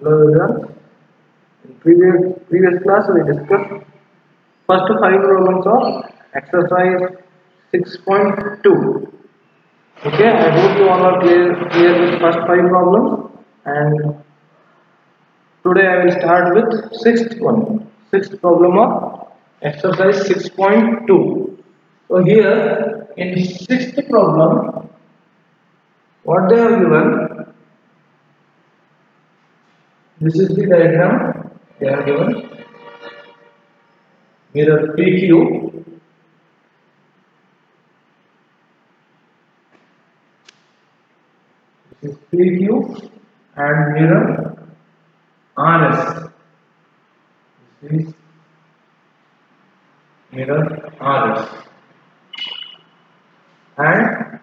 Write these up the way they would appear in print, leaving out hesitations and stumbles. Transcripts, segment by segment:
Hello everyone. In previous class we discussed first five problems of exercise 6.2. Okay, I hope you all are clear with first five problems, and today I will start with sixth problem of exercise 6.2. So here in sixth problem, what they have given, this is the diagram they are given. Mirror PQ, this is PQ, and mirror RS, this is mirror RS, and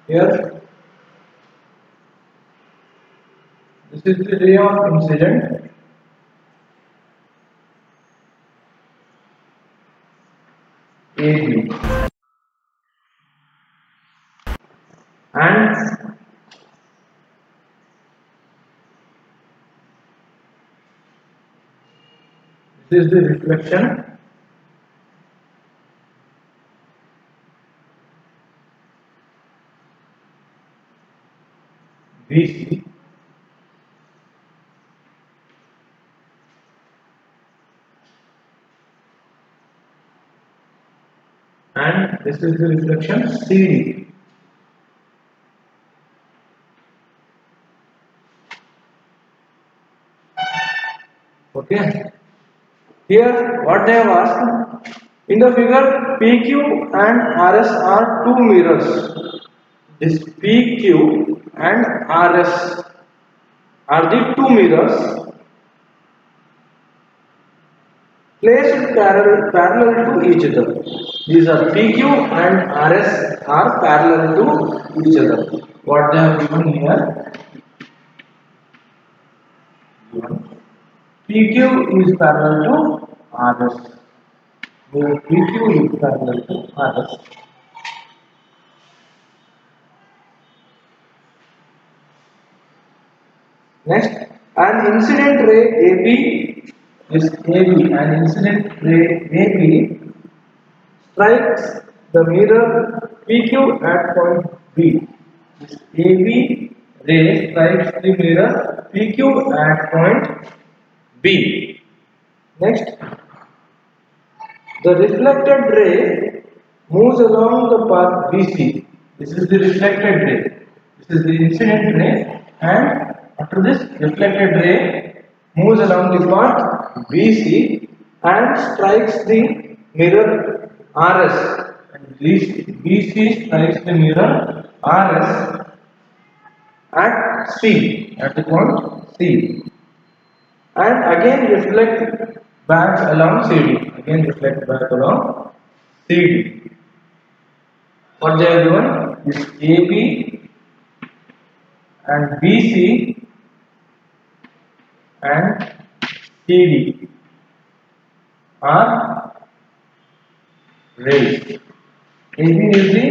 here this is the ray of incident AB, and this is the reflection BC, and this is the reflection CD. Okay. Here, what they have asked in the figure, PQ and RS are two mirrors. This PQ and RS are the two mirrors placed parallel to each other. These are PQ and RS are parallel to each other. What they have given here? PQ is parallel to RS. Where PQ is parallel to RS. Next, an incident ray AB is AB. An incident ray AB strikes the mirror PQ at point B. This AB ray strikes the mirror PQ at point B. Next, the reflected ray moves along the path BC. This is the reflected ray. This is the incident ray, and after this, reflected ray moves along the path BC and strikes the mirror RS. And BC strikes the mirror RS at C, at the point C, and again reflect back along CD. Again reflect back along CD. What they are given is AB and BC and CD are rays. AB is the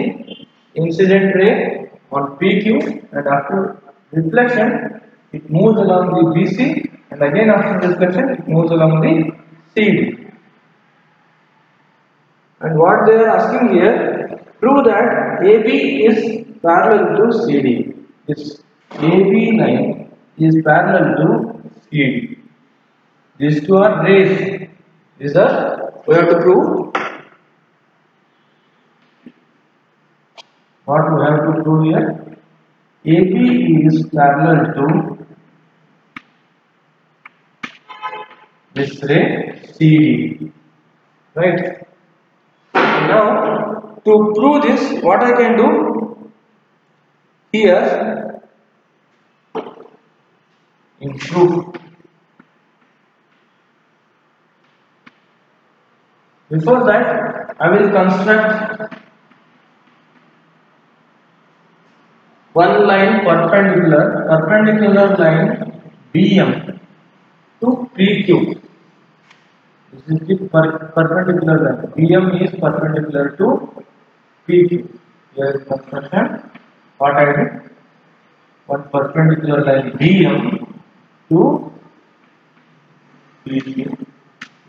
incident ray on PQ, and after reflection it moves along the BC, and again after reflection it moves along the CD. And what they are asking here, prove that AB is parallel to CD. This AB line is parallel to CD. These two are rays. These are, we have to prove. What we have to prove here? AB is parallel to this ray CD. Right? Now, to prove this, what I can do here in proof. Before that, I will construct one line perpendicular line BM to PQ. This is the perpendicular line. BM is perpendicular to PQ. Here is construction. What I did? One perpendicular line BM to BQ.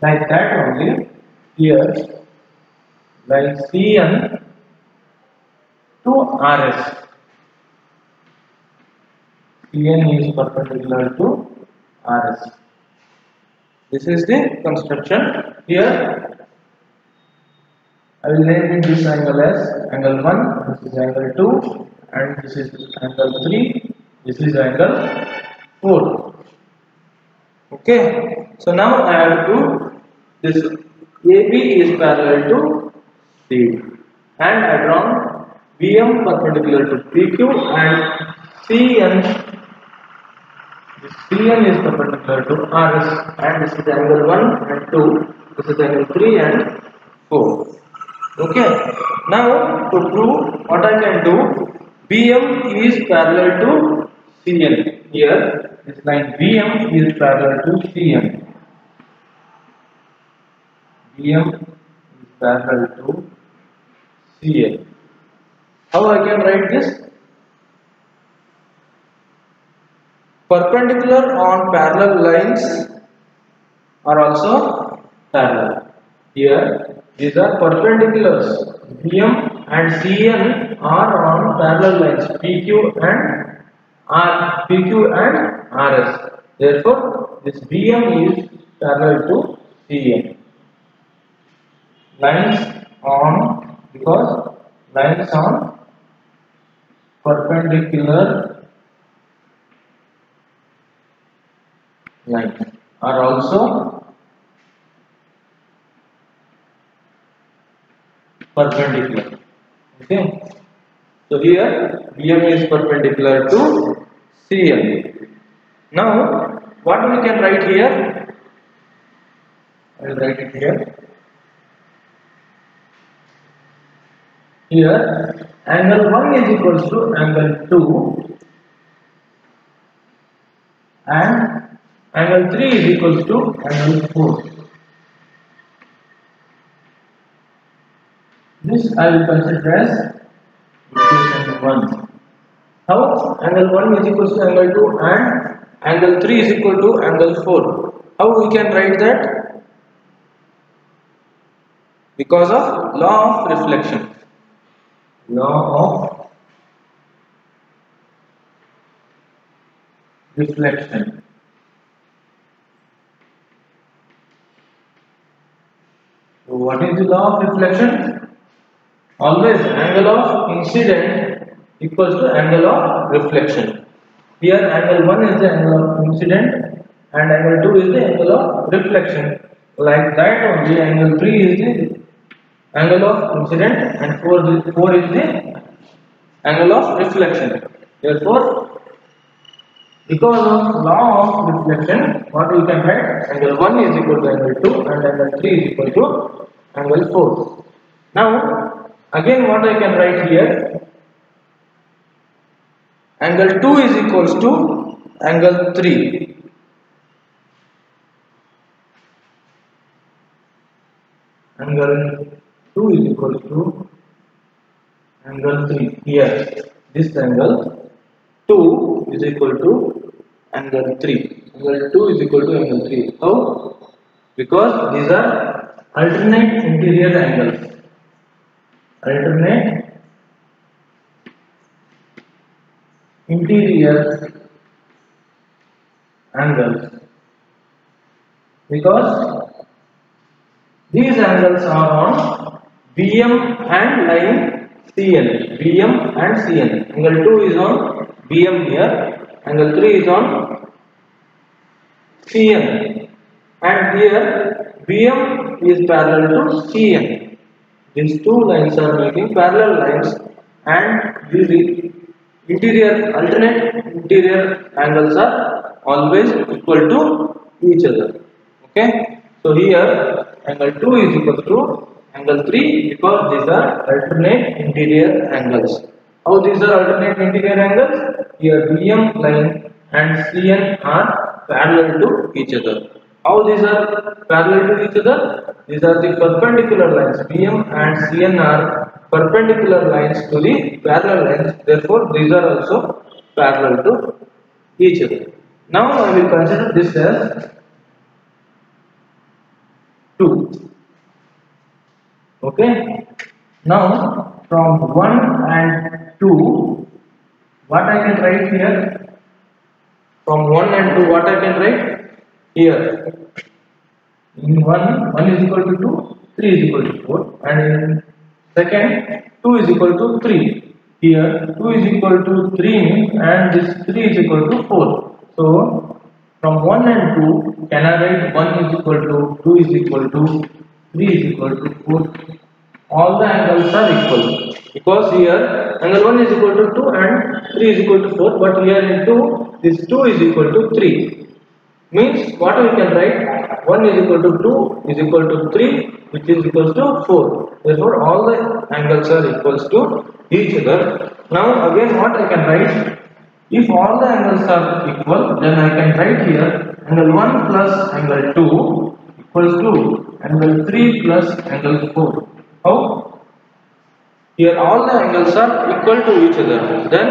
Like that only here, like CN to RS. CN is perpendicular to RS. This is the construction. Here I will name this angle as angle 1, this is angle 2, and this is angle 3, this is angle 4. Okay, so now I have to, this AB is parallel to CD, and I draw BM perpendicular to PQ, and CN, this CN is perpendicular to RS, and this is angle 1 and 2, this is angle 3 and 4. Okay, now to prove what I can do, BM is parallel to CN. Here, this line BM is parallel to CN. BM is parallel to CN. How I can write this? Perpendicular on parallel lines are also parallel. Here, these are perpendiculars. BM and CN are on parallel lines PQ and RS. Therefore, this BM is parallel to CN. Lines on, because lines on perpendicular lines are also perpendicular. Okay. So here BM is perpendicular to CN. Now what we can write here? I will write it here. Here angle 1 is equals to angle 2 and angle 3 is equals to angle 4. This I will consider as equation 1. How? Angle 1 is equal to angle 2 and angle 3 is equal to angle 4. How we can write that? Because of law of reflection. Law of reflection. So what is the law of reflection? Always angle of incident equals to angle of reflection. Here angle 1 is the angle of incident and angle 2 is the angle of reflection. Like that only angle 3 is the angle of incident and 4 is the angle of reflection. Therefore, because of law of reflection, what we can write? Angle 1 is equal to angle 2 and angle 3 is equal to angle 4. Now, again what I can write here? Angle 2 is equals to angle 3. Angle 2 is equal to angle 3. Here, this angle 2 is equal to angle 3. Angle 2 is equal to angle 3. How? Because these are alternate interior angles. Alternate interior angles. Because these angles are on BM and line CN. BM and CN. Angle 2 is on BM here. Angle 3 is on CN. And here BM is parallel to CN. These two lines are making parallel lines, and these alternate interior angles are always equal to each other. Okay. So here angle 2 is equal to angle 3 because these are alternate interior angles. How these are alternate interior angles? Here BM line and CN are parallel to each other. How these are parallel to each other? These are the perpendicular lines. BM and CN are perpendicular lines to the parallel lines. Therefore, these are also parallel to each other. Now I will consider this as 2. Okay. Now from 1 and 2, what I can write here? From 1 and 2, what I can write here? In 1 is equal to 2, 3 is equal to 4, and in second 2 is equal to 3. Here 2 is equal to 3 and this 3 is equal to 4. So from 1 and 2, can I write 1 is equal to 2 is equal to 3 is equal to 4? All the angles are equal, because here angle 1 is equal to 2 and 3 is equal to 4, but here in 2 this 2 is equal to 3. Means what we can write, 1 is equal to 2 is equal to 3, which is equals to 4. Therefore all the angles are equals to each other. Now again what I can write, if all the angles are equal, then I can write here angle 1 plus angle 2 equals to angle 3 plus angle 4. How? Here all the angles are equal to each other. Then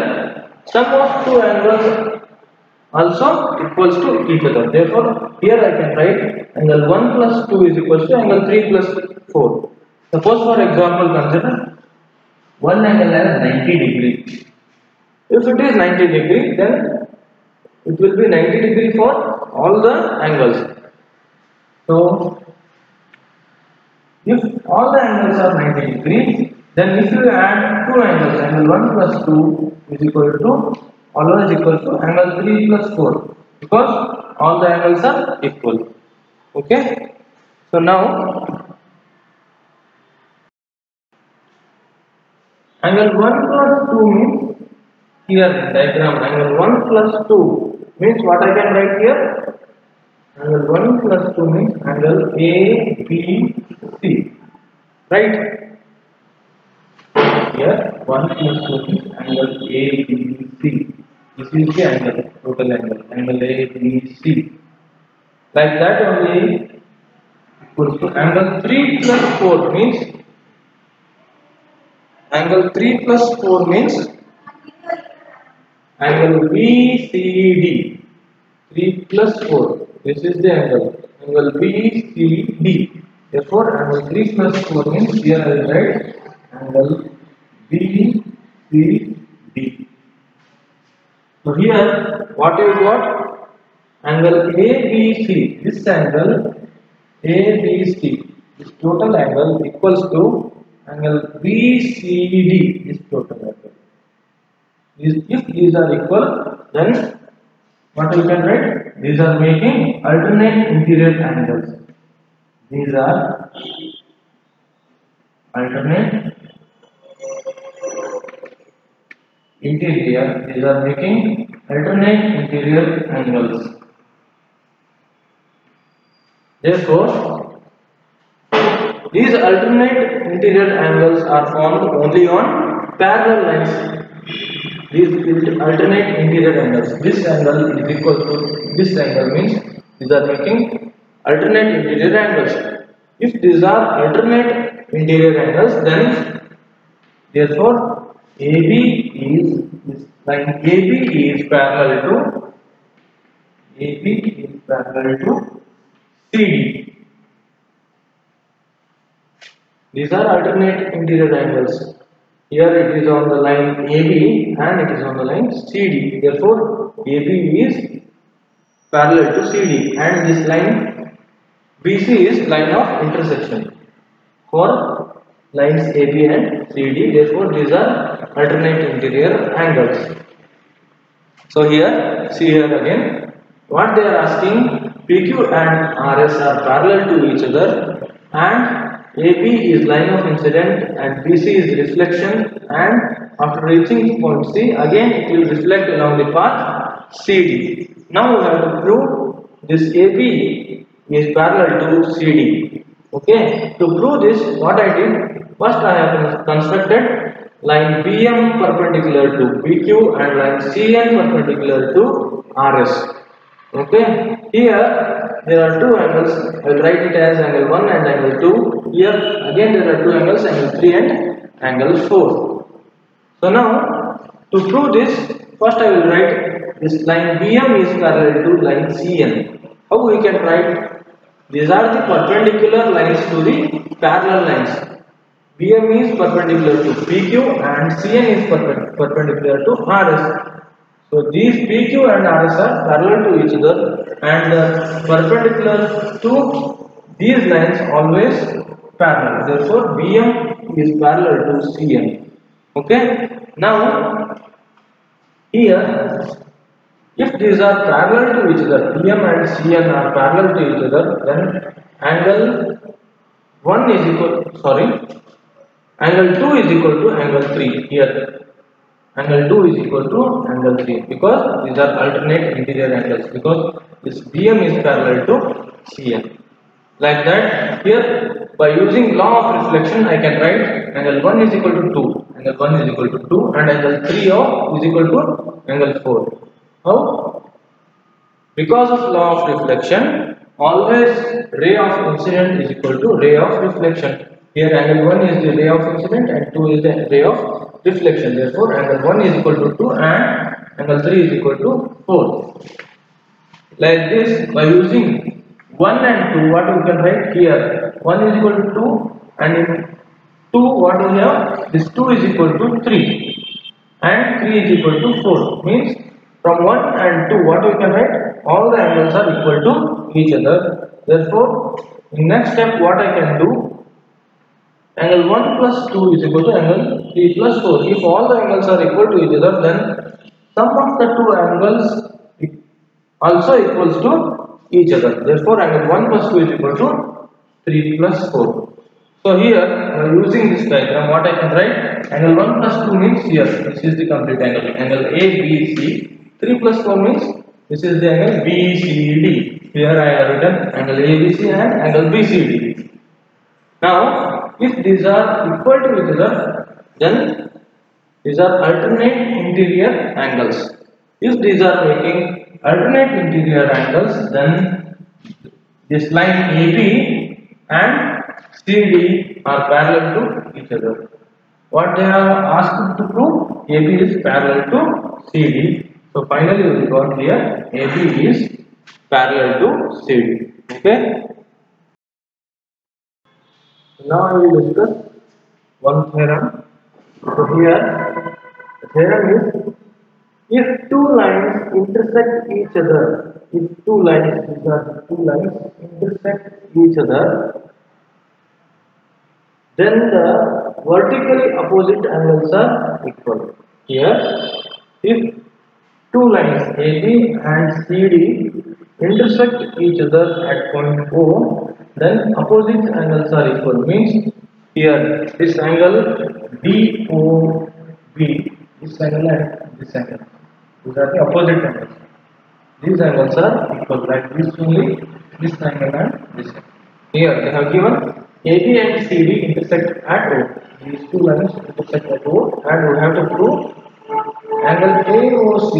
sum of two angles also equals to each other. Therefore, here I can write angle 1 plus 2 is equals to angle 3 plus 4. Suppose for example consider one angle as 90 degree. If it is 90 degree, then it will be 90 degree for all the angles. So, if all the angles are 90 degree, then if you add two angles, angle 1 plus 2 is equal to always equal to angle 3 plus 4, because all the angles are equal. Okay. So now angle 1 plus 2 means, here diagram angle 1 plus 2 means what I can write here? Angle 1 plus 2 means angle ABC. Right? Here 1 plus 2 means angle ABC. This is the angle, total angle, angle ABC. Like that only equals to angle 3 plus 4 means, angle 3 plus 4 means angle BCD. 3 plus 4, this is the angle BCD. Therefore angle 3 plus 4 means, here I will write angle BCD. So here what you got? Angle ABC, this angle ABC, this total angle equals to angle BCD, this total angle. If these are equal, then what you can write? These are making alternate interior angles. These are alternate interior. These are making alternate interior angles. Therefore, these alternate interior angles are formed only on parallel lines. These alternate interior angles. This angle is equal to this angle, means these are making alternate interior angles. If these are alternate interior angles, then therefore AB is, this line AB is parallel to CD. These are alternate interior angles. Here it is on the line AB and it is on the line CD. Therefore, AB is parallel to CD, and this line BC is line of intersection for lines AB and CD. Therefore, these are alternate interior angles. So here, see here again, what they are asking, PQ and RS are parallel to each other, and AB is line of incident and BC is reflection, and after reaching point C, again it will reflect along the path CD. Now we have to prove this AB is parallel to CD. Okay, to prove this, what I did, first I have constructed line BM perpendicular to PQ and line CN perpendicular to RS. Okay, here there are two angles. I will write it as angle 1 and angle 2. Here again there are two angles, angle 3 and angle 4. So now to prove this, first I will write this line BM is parallel to line CN. How we can write? These are the perpendicular lines to the parallel lines. BM is perpendicular to PQ and CN is perpendicular to RS. So these PQ and RS are parallel to each other and perpendicular to these lines always parallel. Therefore, BM is parallel to CN. Okay. Now here, if these are parallel to each other, BM and CN are parallel to each other, then angle 1 is equal, angle 2 is equal to angle 3 here. Angle 2 is equal to angle 3 because these are alternate interior angles because this BM is parallel to CN. Like that, here by using law of reflection I can write angle 1 is equal to 2, angle 1 is equal to 2 and angle 3 is equal to angle 4. How? Because of law of reflection, always ray of incident is equal to ray of reflection. Here angle 1 is the ray of incident and 2 is the ray of reflection. Therefore, angle 1 is equal to 2 and angle 3 is equal to 4. Like this, by using 1 and 2, what we can write here? 1 is equal to 2 and in 2 what we have? This 2 is equal to 3 and 3 is equal to 4. Means from 1 and 2 what we can write? All the angles are equal to each other. Therefore, in next step what I can do? Angle 1 plus 2 is equal to angle 3 plus 4. If all the angles are equal to each other, then sum of the two angles also equals to each other. Therefore, angle 1 plus 2 is equal to 3 plus 4. So here, using this diagram, what I can write? Angle 1 plus 2 means here, this is the complete angle. Angle ABC. 3 plus 4 means this is the angle BCD. Here I have written angle ABC and angle BCD. Now, if these are equal to each other, then these are alternate interior angles. If these are making alternate interior angles, then this line AB and CD are parallel to each other. What they are asked to prove? AB is parallel to CD. So finally we got here AB is parallel to CD. Okay. Now I will discuss one theorem. So here the theorem is, if two lines intersect each other, if two lines, these are two lines intersect each other, then the vertically opposite angles are equal. Here, if two lines AB and CD intersect each other at point O, then opposite angles are equal. Means here this angle DOB, this angle and this angle, these are the opposite angles. These angles are equal, like this only, this angle and this angle. Here they have given AB and CD intersect at O. These two lines intersect at O, and we have to prove angle AOC,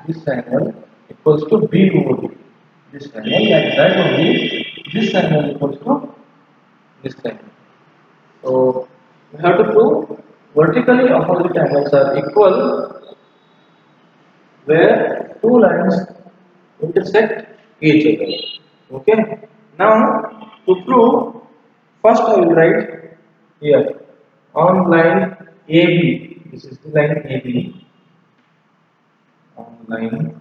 this angle equals to BOD. This angle, like that only, this angle equals to this angle. So we have to prove vertically opposite angles are equal where two lines intersect each other. Okay. Now to prove, first I will write here on line AB. This is the line AB. On line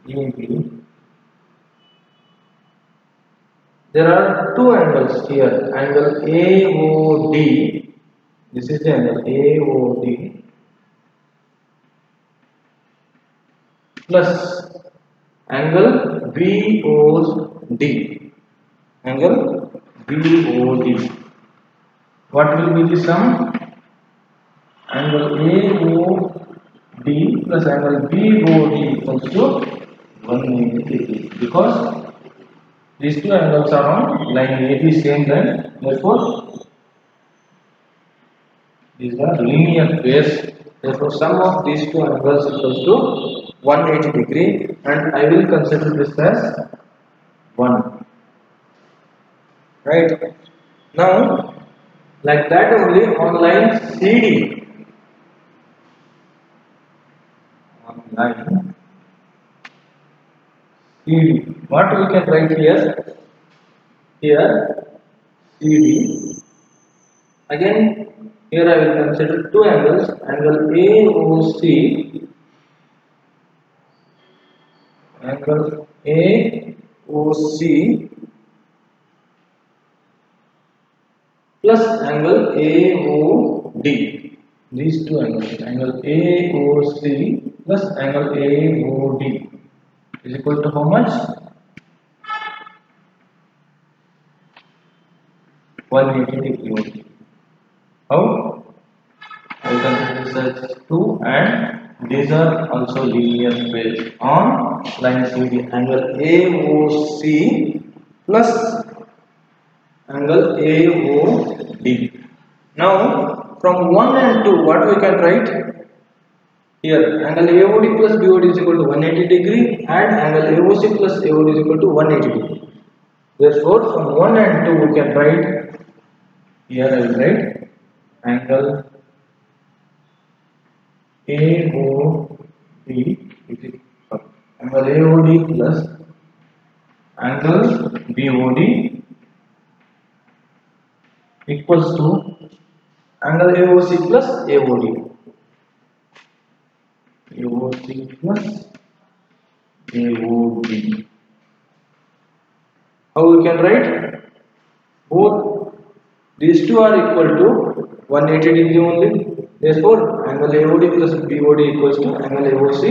AB, there are two angles here. Angle AOD. This is the angle AOD plus angle BOD. Angle BOD. What will be the sum? Angle AOD plus angle BOD equals to 180 degree, because these two angles are on line AB, same line. Therefore, these are linear pairs. Therefore, sum of these two angles equals to 180 degree, and I will consider this as 1. Right. Now, like that only on line CD. on line CD. What we can write here? Here CD. Again, here I will consider two angles, angle AOC, angle AOC plus angle AOD. These two angles, angle AOC plus angle AOD is equal to how much? 180 degree. How? I consider this as 2 and these are also linear based on line CD. Angle AOC plus angle AOD. Now from 1 and 2 what we can write? Here angle AOD plus BOD is equal to 180 degree and angle AOC plus AOD is equal to 180 degree. Therefore from 1 and 2 we can write, here I will write angle AOD is equal angle AOD plus angle BOD equals to angle AOC plus AOD. AOC plus AOD. How we can write? Both these two are equal to 180 degree only. Therefore, angle AOD plus BOD equals to angle AOC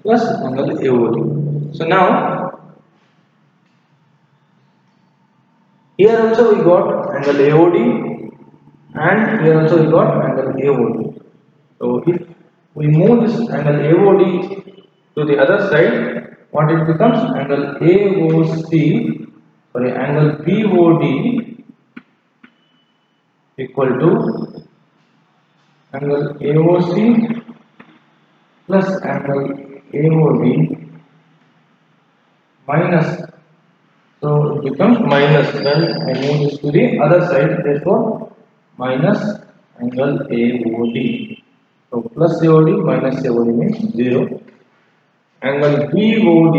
plus angle AOD. So now, here also we got angle AOD and here also we got angle AOD. So if we move this angle AOD to the other side, what it becomes? Angle AOC, sorry, angle BOD equal to angle AOC plus angle AOD minus, so it becomes minus when I move this to the other side, therefore minus angle AOD. So plus AOD minus AOD means 0. Angle BOD,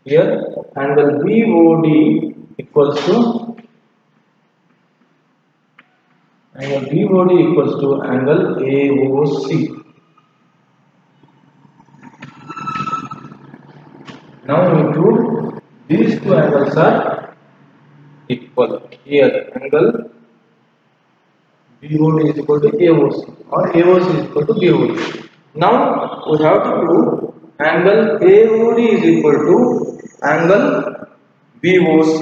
here angle BOD equals to angle BOD equals to angle AOC. Now we prove these two angles are equal. Here angle BOD is equal to AOC or AOC is equal to BOD. Now we have to prove angle AOD is equal to angle BOC.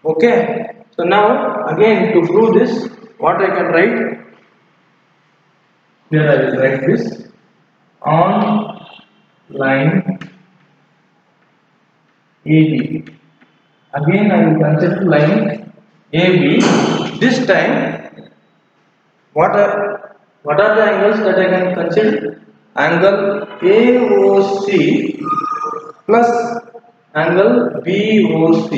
Okay. So now again to prove this, what I can write? Here I will write this on line AB. Again I will consider line AB. This time what are the angles that I can consider? Angle AOC plus angle BOC.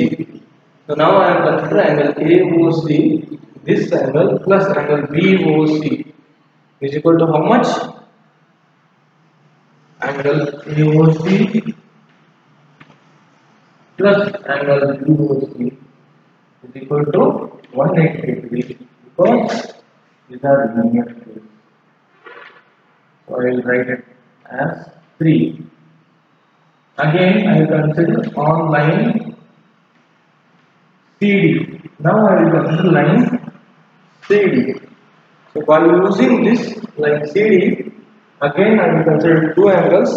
So now I am considering angle AOC, this angle plus angle BOC is equal to how much? Angle AOC plus angle BOC is equal to 180 degree because these are linear phase. So I will write it as 3. Again I will consider on line CD. Now I will consider line CD. So by using this line CD, again I will consider two angles.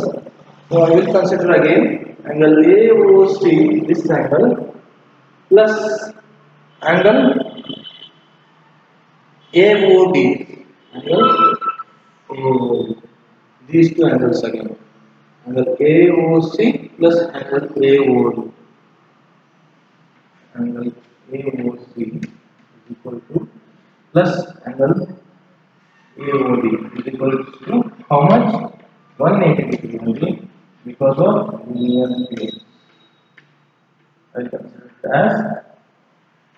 So I will consider again angle AOC, this angle, plus angle AOD, angle AOD. These two angles again, angle AOC plus angle AOD. Angle AOC is equal to plus angle AOD is equal to how much? 180 degree only because of linear phase. I consider it as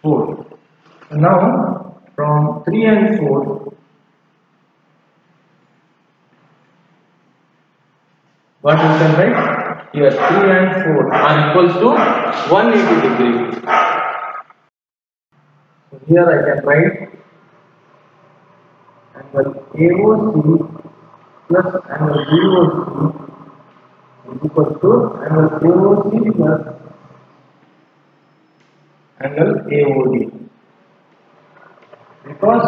4. Now from 3 and 4, what you can write here, 3 and 4 are equals to 180 degree. So here I can write angle AOC plus angle BOC is equal to angle AOC plus angle AOD, because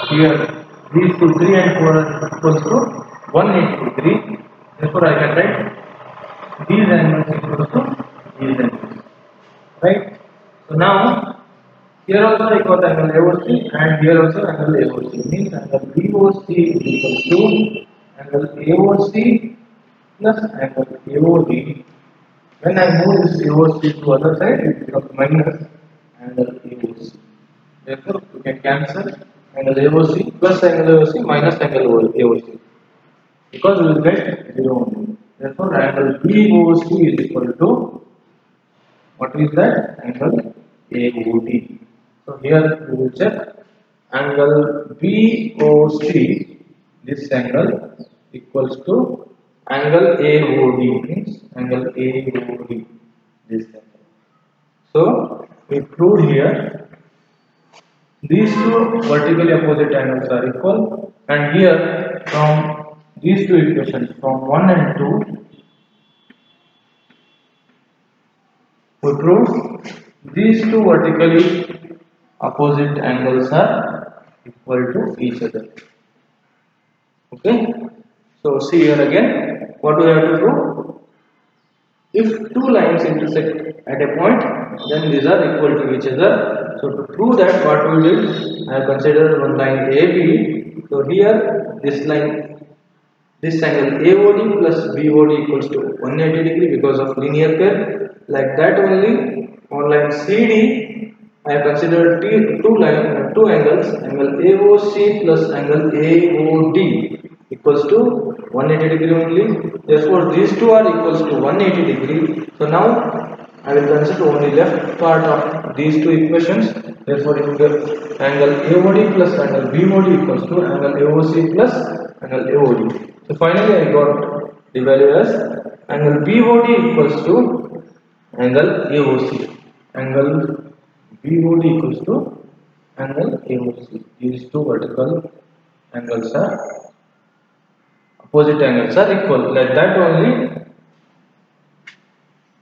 here these two 3 and 4 are equals to 180 degree. Therefore I can write these angles equals to these angles, right? So now here also I got angle AOC and here also angle AOC, means angle BOC is equal to angle AOC plus angle AOD. When I move this AOC to other side, it becomes minus angle AOC. Therefore, you can cancel angle AOC plus angle AOC minus angle AOC, because we will get 0 only. Therefore, angle BOC is equal to, what is that? Angle AOD. So here we will check angle BOC, this angle equals to angle AOD, means angle AOD, this angle. So we proved here these two vertically opposite angles are equal, and here from these two equations from 1 and 2 we proved these two vertically opposite angles are equal to each other. Okay, so see here again what we have to prove. If two lines intersect at a point, then these are equal to each other. So to prove that, what we did, I have considered one line AB. So here this line, this angle AOD plus BOD equals to 180 degree because of linear pair. Like that only on line CD, I have considered two angles, angle AOC plus angle AOD equals to 180 degree only. Therefore, these two are equals to 180 degree. So now I will consider only left part of these two equations. Therefore, angle AOD plus angle BOD equals to angle AOC plus angle AOD. So finally, I got the value as angle BOD equals to angle AOC. Angle BOD equals to angle AOC. These two vertical angles are opposite angles are equal. Like that only.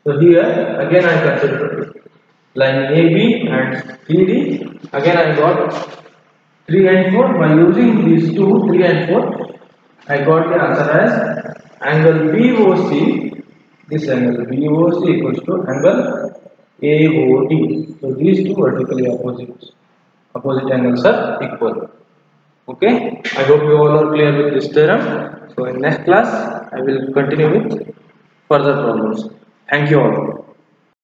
So here again I consider line AB and CD. Again I got 3 and 4. By using these two 3 and 4, I got the answer as angle BOC. This angle BOC equals to angle AOD. So these two vertically opposite angles are equal. Okay. I hope you all are clear with this theorem. So in next class I will continue with further problems. Thank you all.